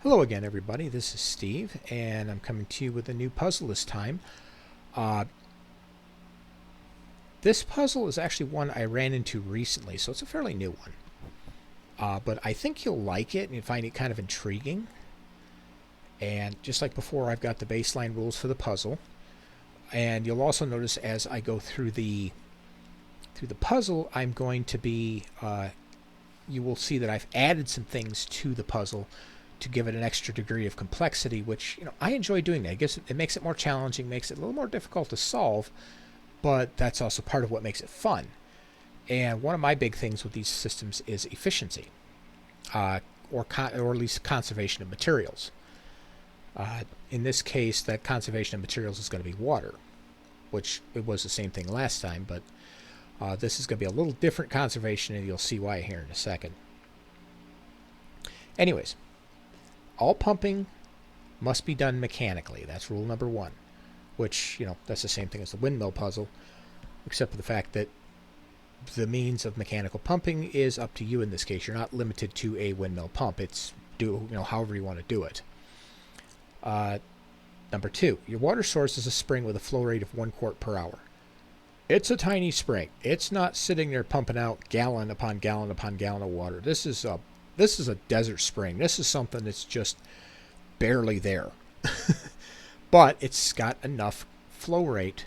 Hello again, everybody. This is Steve, and I'm coming to you with a new puzzle this time. Uh, this puzzle is actually one I ran into recently, so it's a fairly new one. But I think you'll like it and you find it kind of intriguing. And just like before, I've got the baseline rules for the puzzle. And you'll also notice as I go through the puzzle, I'm going to be you will see that I've added some things to the puzzle to give it an extra degree of complexity, which I enjoy doing that. I guess it makes it more challenging, makes it a little more difficult to solve, but that's also part of what makes it fun. And one of my big things with these systems is efficiency, or at least conservation of materials. In this case, that conservation of materials is going to be water, which it was the same thing last time, but this is going to be a little different conservation, and you'll see why here in a second. Anyways, all pumping must be done mechanically. That's rule number one, which, that's the same thing as the windmill puzzle, except for the fact that the means of mechanical pumping is up to you in this case. You're not limited to a windmill pump. It's however you want to do it. Number two, your water source is a spring with a flow rate of 1 quart per hour. It's a tiny spring. It's not sitting there pumping out gallon upon gallon upon gallon of water. This is a desert spring. This is something that's just barely there. But it's got enough flow rate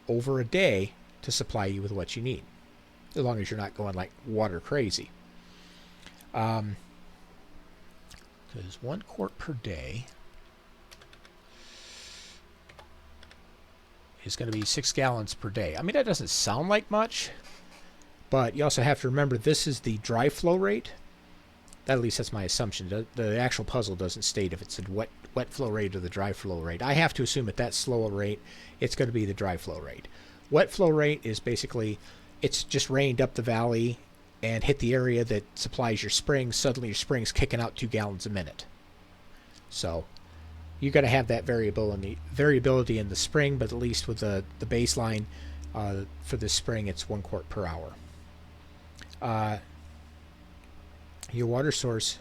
over a day to supply you with what you need, as long as you're not going like water crazy. Because 1 quart per day is going to be 6 gallons per day. I mean, that doesn't sound like much, but you also have to remember this is the dry flow rate. At least that's my assumption. The actual puzzle doesn't state if it's a wet flow rate or the dry flow rate. I have to assume at that slow a rate, it's going to be the dry flow rate. Wet flow rate is basically, it's just rained up the valley and hit the area that supplies your spring. Suddenly your spring's kicking out 2 gallons a minute. So you're going to have that variability in the spring, but at least with the baseline for the spring, it's 1 quart per hour. Your water source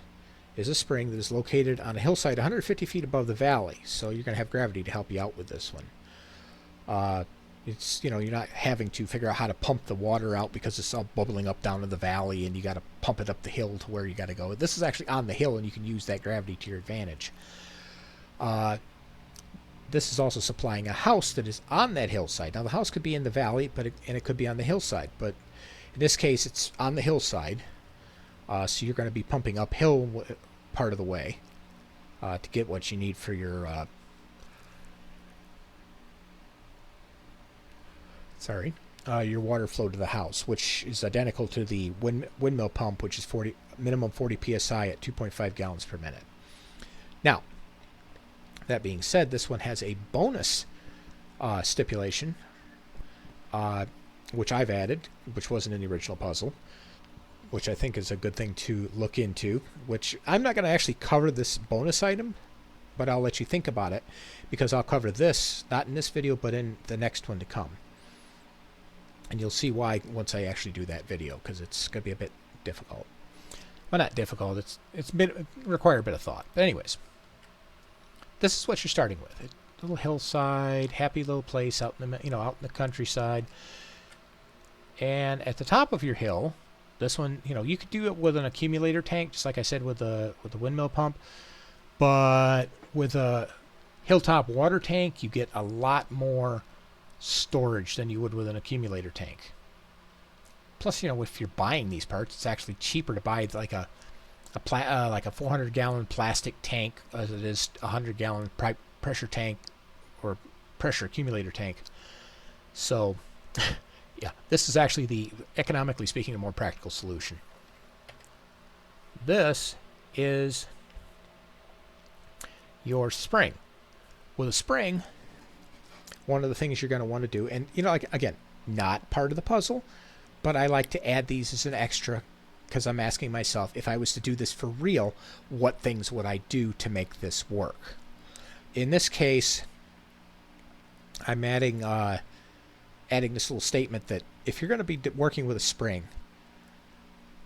is a spring that is located on a hillside 150 feet above the valley, so you're going to have gravity to help you out with this one. It's you're not having to figure out how to pump the water out because it's all bubbling up down to the valley, and you got to pump it up the hill to where you got to go. This is actually on the hill, and you can use that gravity to your advantage. This is also supplying a house that is on that hillside. Now, the house could be in the valley, and it could be on the hillside, but in this case, it's on the hillside. So you're going to be pumping uphill part of the way to get what you need for your your water flow to the house, which is identical to the windmill pump, which is minimum 40 psi at 2.5 gallons per minute. Now, that being said, this one has a bonus stipulation, which I've added, which wasn't in the original puzzle, which I think is a good thing to look into, which I'm not going to actually cover this bonus item, but I'll let you think about it, because I'll cover this, not in this video, but in the next one to come. And you'll see why once I actually do that video, because it's going to be a bit difficult. Well, not difficult, it require a bit of thought. But anyways, this is what you're starting with. A little hillside, happy little place out in the countryside. And at the top of your hill, this one, you could do it with an accumulator tank, just like I said with the windmill pump. But with a hilltop water tank, you get a lot more storage than you would with an accumulator tank. Plus, if you're buying these parts, it's actually cheaper to buy like a 400-gallon plastic tank as it is a 100-gallon pressure tank or pressure accumulator tank. So, yeah, this is actually economically speaking, a more practical solution. This is your spring. With a spring, one of the things you're going to want to do, and again, not part of the puzzle, but I like to add these as an extra, because I'm asking myself, if I was to do this for real, what things would I do to make this work? In this case, I'm adding this little statement that if you're going to be working with a spring,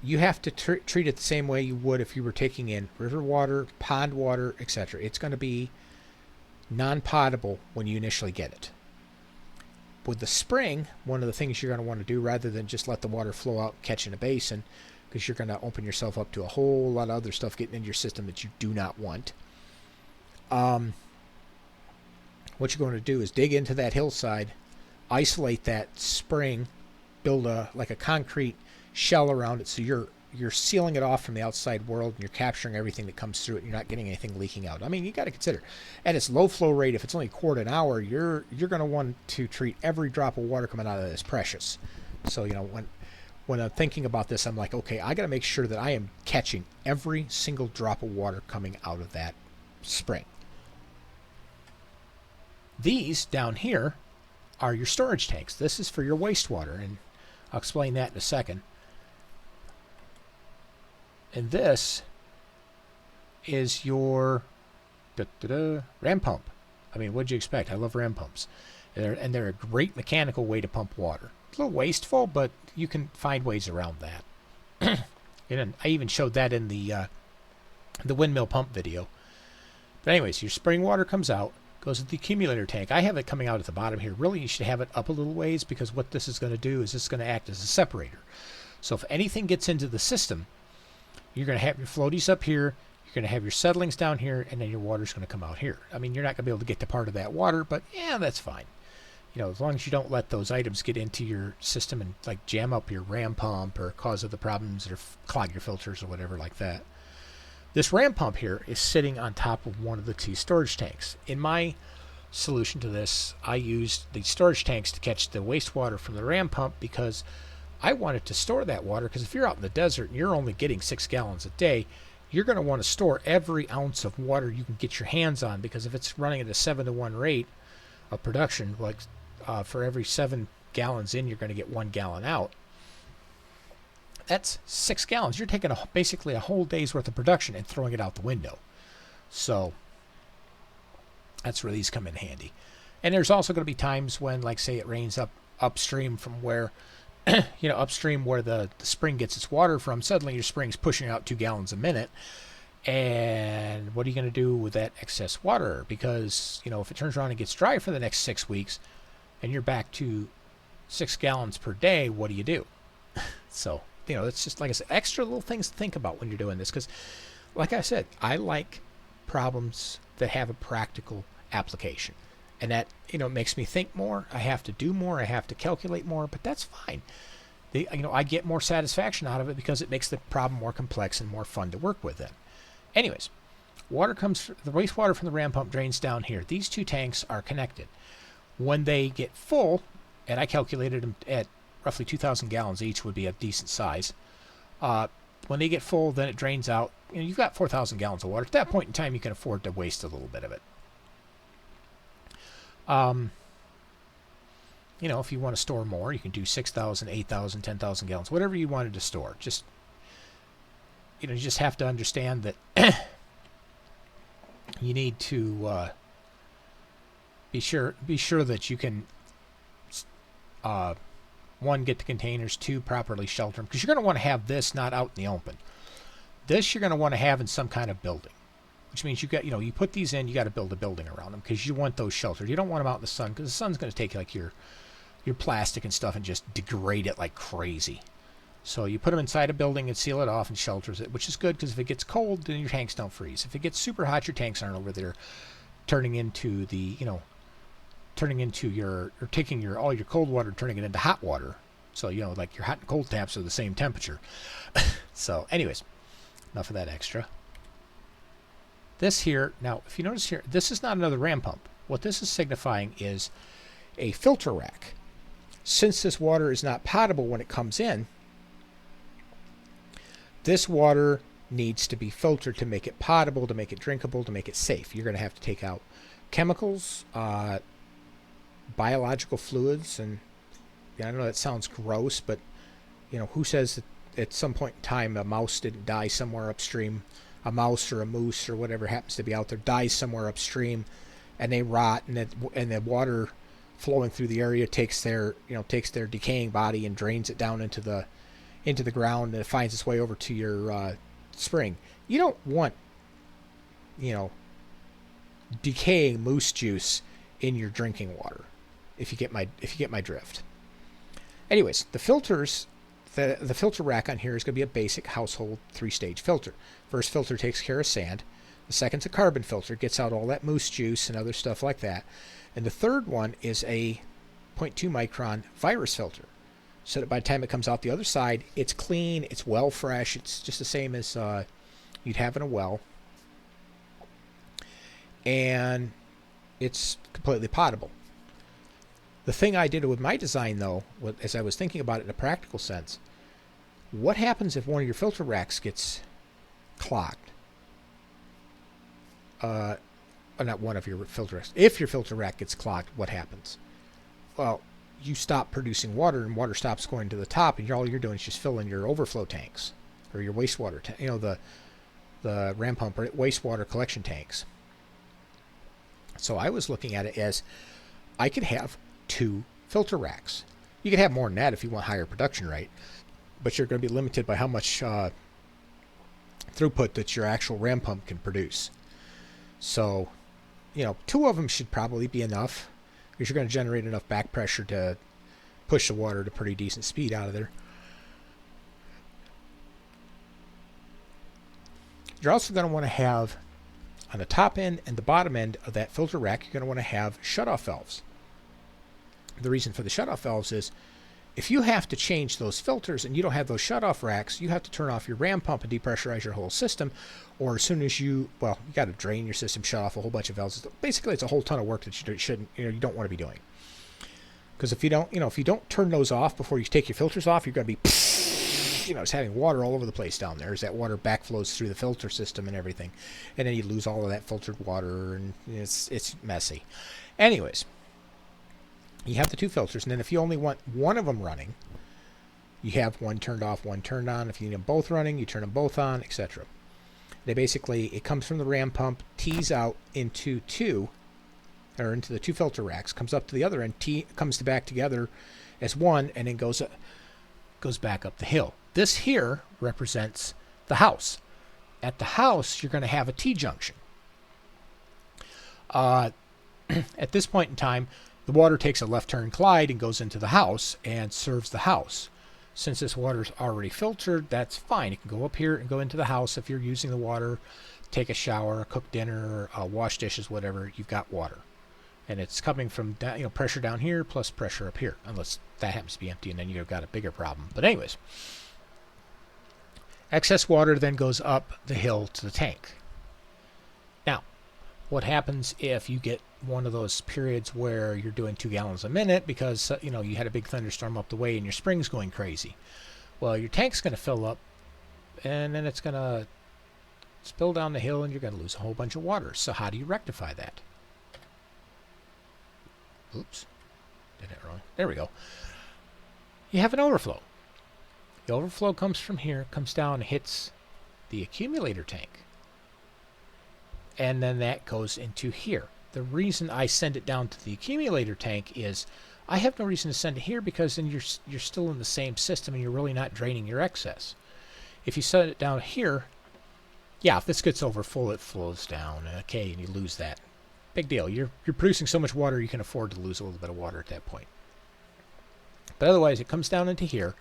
you have to treat it the same way you would if you were taking in river water, pond water, etc. It's going to be non-potable when you initially get it. With the spring, one of the things you're going to want to do, rather than just let the water flow out and catch in a basin, because you're going to open yourself up to a whole lot of other stuff getting into your system that you do not want. What you're going to do is dig into that hillside, isolate that spring, build a concrete shell around it, so you're sealing it off from the outside world, and you're capturing everything that comes through it, and you're not getting anything leaking out. I mean, you got to consider, at its low flow rate, if it's only a quart an hour, you're going to want to treat every drop of water coming out of it as precious. So, you know, when I'm thinking about this, I'm like, okay, I got to make sure that I am catching every single drop of water coming out of that spring. These down here are your storage tanks. This is for your wastewater, and I'll explain that in a second. And this is your ram pump. I mean, what'd you expect? I love ram pumps. They're a great mechanical way to pump water. It's a little wasteful, but you can find ways around that. And I even showed that in the windmill pump video. But anyways, your spring water comes out, goes to the accumulator tank. I have it coming out at the bottom here. Really, you should have it up a little ways, because what this is going to do is this is going to act as a separator. So if anything gets into the system, you're going to have your floaties up here, you're going to have your settlings down here, and then your water's going to come out here. I mean, you're not going to be able to get to part of that water, but yeah, that's fine. You know, as long as you don't let those items get into your system and like jam up your ram pump or cause other problems or clog your filters or whatever like that. This ram pump here is sitting on top of one of the two storage tanks. In my solution to this, I used the storage tanks to catch the wastewater from the ram pump, because I wanted to store that water, because if you're out in the desert and you're only getting 6 gallons a day, you're going to want to store every ounce of water you can get your hands on, because if it's running at a 7-to-1 rate of production, like for every 7 gallons in, you're going to get 1 gallon out. That's 6 gallons. You're taking basically a whole day's worth of production and throwing it out the window. So that's where these come in handy. And there's also going to be times when, like, say it rains upstream from where upstream where the spring gets its water from, suddenly your spring's pushing out 2 gallons a minute. And what are you going to do with that excess water? Because, if it turns around and gets dry for the next 6 weeks and you're back to 6 gallons per day, what do you do? So, it's just, like I said, extra little things to think about when you're doing this. Because, like I said, I like problems that have a practical application. And that, makes me think more. I have to do more. I have to calculate more, but that's fine. I get more satisfaction out of it because it makes the problem more complex and more fun to work with then. Anyways, the wastewater from the ram pump drains down here. These two tanks are connected. When they get full, and I calculated them at roughly 2,000 gallons each would be a decent size. When they get full, then it drains out. You've got 4,000 gallons of water. At that point in time, you can afford to waste a little bit of it. If you want to store more, you can do 6,000, 8,000, 10,000 gallons, whatever you wanted to store. Just, you just have to understand that you need to be sure that you can, one, get the containers, two, properly shelter them, because you're going to want to have this not out in the open. This you're going to want to have in some kind of building. Which means you put these in, you got to build a building around them, because you want those sheltered. You don't want them out in the sun, because the sun's going to take like your plastic and stuff and just degrade it like crazy. So you put them inside a building and seal it off and shelters it, which is good, because if it gets cold, then your tanks don't freeze. If it gets super hot, your tanks aren't over there taking all your cold water, turning it into hot water. So, like your hot and cold taps are the same temperature. So anyways, enough of that extra. This here, now, if you notice here, this is not another ram pump. What this is signifying is a filter rack. Since this water is not potable when it comes in, this water needs to be filtered to make it potable, to make it drinkable, to make it safe. You're going to have to take out chemicals, biological fluids, and I know that sounds gross, but who says that at some point in time a mouse didn't die somewhere upstream? A mouse or a moose or whatever happens to be out there dies somewhere upstream, and they rot, and the water flowing through the area takes their decaying body and drains it down into into the ground and it finds its way over to your spring. You don't want, you know, decaying moose juice in your drinking water. If you get my drift. Anyways, the filters, the filter rack on here is going to be a basic household 3-stage filter. First filter takes care of sand. The second's a carbon filter, gets out all that moose juice and other stuff like that. And the third one is a 0.2 micron virus filter, so that by the time it comes out the other side, it's clean, it's well fresh, it's just the same as you'd have in a well, and it's completely potable. The thing I did with my design, though, as I was thinking about it in a practical sense, what happens if one of your filter racks gets clogged? Not one of your filter racks. If your filter rack gets clogged, what happens? Well, you stop producing water, and water stops going to the top, and all you're doing is just filling your overflow tanks or your wastewater tank. You know, the ram pump or wastewater collection tanks. So I was looking at it as I could have 2 filter racks. You could have more than that if you want higher production rate, but you're going to be limited by how much throughput that your actual ram pump can produce. So, you know, 2 of them should probably be enough, because you're going to generate enough back pressure to push the water to pretty decent speed out of there. You're also going to want to have, on the top end and the bottom end of that filter rack, you're going to want to have shutoff valves. The reason for the shutoff valves is if you have to change those filters and you don't have those shutoff racks, you have to turn off your ram pump and depressurize your whole system. Or as soon as you got to drain your system, shut off a whole bunch of valves. Basically, it's a whole ton of work that you don't want to be doing. Because if you don't turn those off before you take your filters off, you're going to be, it's having water all over the place down there as that water backflows through the filter system and everything, and then you lose all of that filtered water, and it's messy. Anyways, you have the 2 filters, and then if you only want one of them running, you have one turned off, one turned on. If you need them both running, you turn them both on, etc. It comes from the ram pump, tees out into the 2 filter racks, comes up to the other end, comes back together as one, and then goes back up the hill. This here represents the house. At the house, you're going to have a T-junction. At this point in time, the water takes a left turn Clyde and goes into the house and serves the house. Since this water's already filtered, that's fine. You can go up here and go into the house. If you're using the water, take a shower, cook dinner, wash dishes, whatever, you've got water. And it's coming from pressure down here plus pressure up here, unless that happens to be empty, and then you've got a bigger problem. But anyways, excess water then goes up the hill to the tank. Now, what happens if you get one of those periods where you're doing 2 gallons a minute because you had a big thunderstorm up the way and your spring's going crazy? Well, your tank's going to fill up, and then it's going to spill down the hill, and you're going to lose a whole bunch of water. So how do you rectify that? Oops, did it wrong. There we go. You have an overflow. The overflow comes from here, comes down, and hits the accumulator tank, and then that goes into here. The reason I send it down to the accumulator tank is I have no reason to send it here, because then you're still in the same system and you're really not draining your excess. If you set it down here, yeah, if this gets over full, it flows down, okay, and you lose that. Big deal. You're producing so much water you can afford to lose a little bit of water at that point. But otherwise, it comes down into here,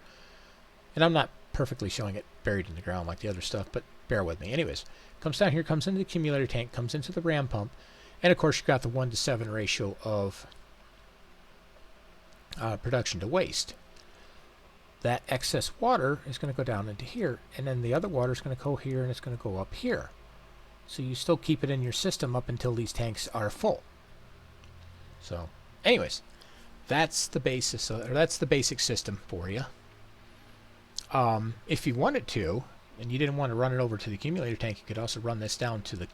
and I'm not perfectly showing it buried in the ground like the other stuff, but bear with me. Anyways, comes down here, comes into the accumulator tank, comes into the ram pump, and of course you've got the 1-to-7 ratio of production to waste. That excess water is going to go down into here, and then the other water is going to go here, and it's going to go up here. So you still keep it in your system up until these tanks are full. So, anyways, that's the basis, or that's the basic system for you. If you wanted to, and you didn't want to run it over to the accumulator tank, you could also run this down to the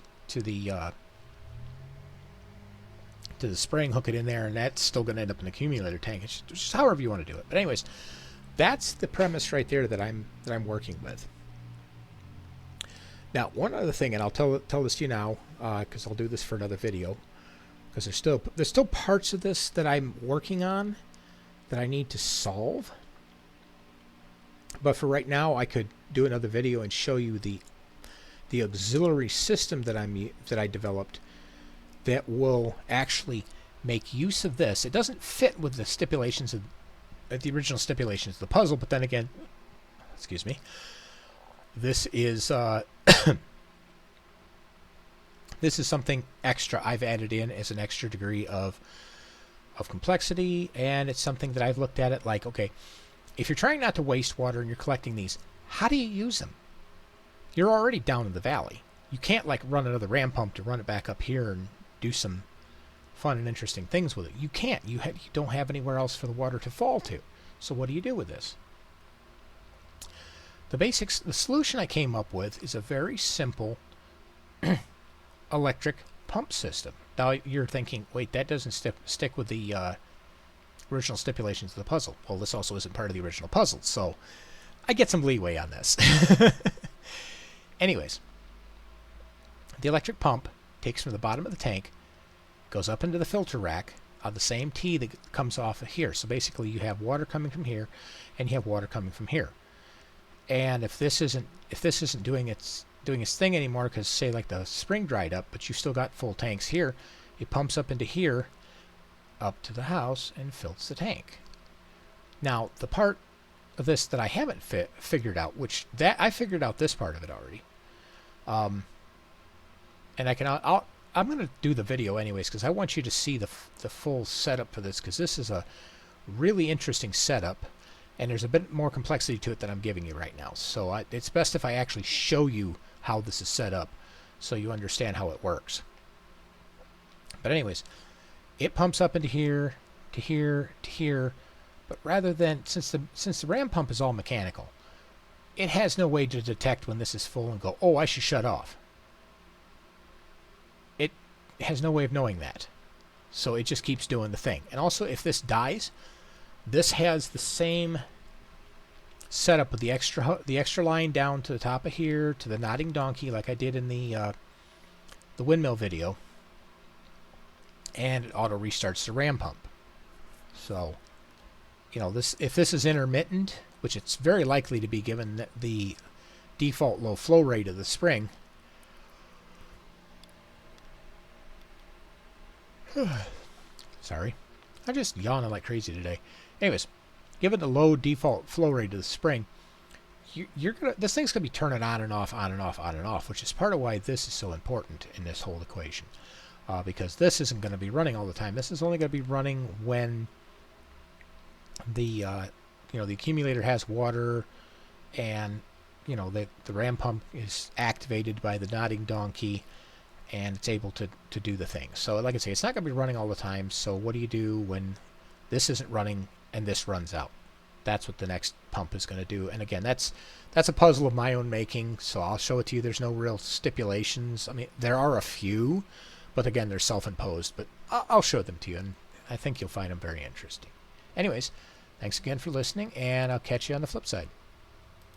spring, hook it in there, and that's still going to end up in the accumulator tank. It's just however you want to do it. But anyways, that's the premise right there that I'm working with. Now, one other thing, and I'll tell this to you now, because I'll do this for another video, because there's still parts of this that I'm working on that I need to solve. But for right now, I could do another video and show you the auxiliary system that I developed that will actually make use of this. It doesn't fit with the stipulations of the original stipulations of the puzzle, but then again, excuse me, this is this is something extra I've added in as an extra degree of complexity, and it's something that I've looked at it like, okay, if you're trying not to waste water and you're collecting these, how do you use them? You're already down in the valley. You can't like run another ram pump to run it back up here and do some fun and interesting things with it. You can't. You don't have anywhere else for the water to fall to. So what do you do with this? The solution I came up with is a very simple electric pump system. Now you're thinking, wait, that doesn't stick with the original stipulations of the puzzle. Well, this also isn't part of the original puzzle, so I get some leeway on this. Anyways, the electric pump takes from the bottom of the tank, goes up into the filter rack on the same T that comes off of here. So basically you have water coming from here and you have water coming from here. And if this isn't doing its thing anymore, because say like the spring dried up, but you've still got full tanks here, it pumps up into here, up to the house, and fills the tank. Now the part of this that I haven't figured out, which I figured out this part of it already, and I'm going to do the video anyways because I want you to see the full setup for this, because this is a really interesting setup and there's a bit more complexity to it than I'm giving you right now. So it's best if I actually show you how this is set up so you understand how it works. But anyways, it pumps up into here, to here, to here, but rather than, since the ram pump is all mechanical, it has no way to detect when this is full and go, oh, I should shut off. It has no way of knowing that. So it just keeps doing the thing. And also, if this dies, this has the same setup with the extra line down to the top of here to the nodding donkey, like I did in the windmill video, and it auto restarts the ram pump. So, you know, if this is intermittent, which it's very likely to be given the default low flow rate of the spring. Sorry, I'm just yawning like crazy today. Anyways, given the low default flow rate of the spring, this thing's gonna be turning on and off, on and off, on and off, which is part of why this is so important in this whole equation, because this isn't going to be running all the time. This is only going to be running when the the accumulator has water, and the ram pump is activated by the nodding donkey, and it's able to do the thing. So like I say, it's not going to be running all the time. So what do you do when this isn't running and this runs out? That's what the next pump is going to do. And again, that's a puzzle of my own making, so I'll show it to you. There's no real stipulations. I mean, there are a few, but again, they're self-imposed. But I'll show them to you, and I think you'll find them very interesting. Anyways, thanks again for listening, and I'll catch you on the flip side.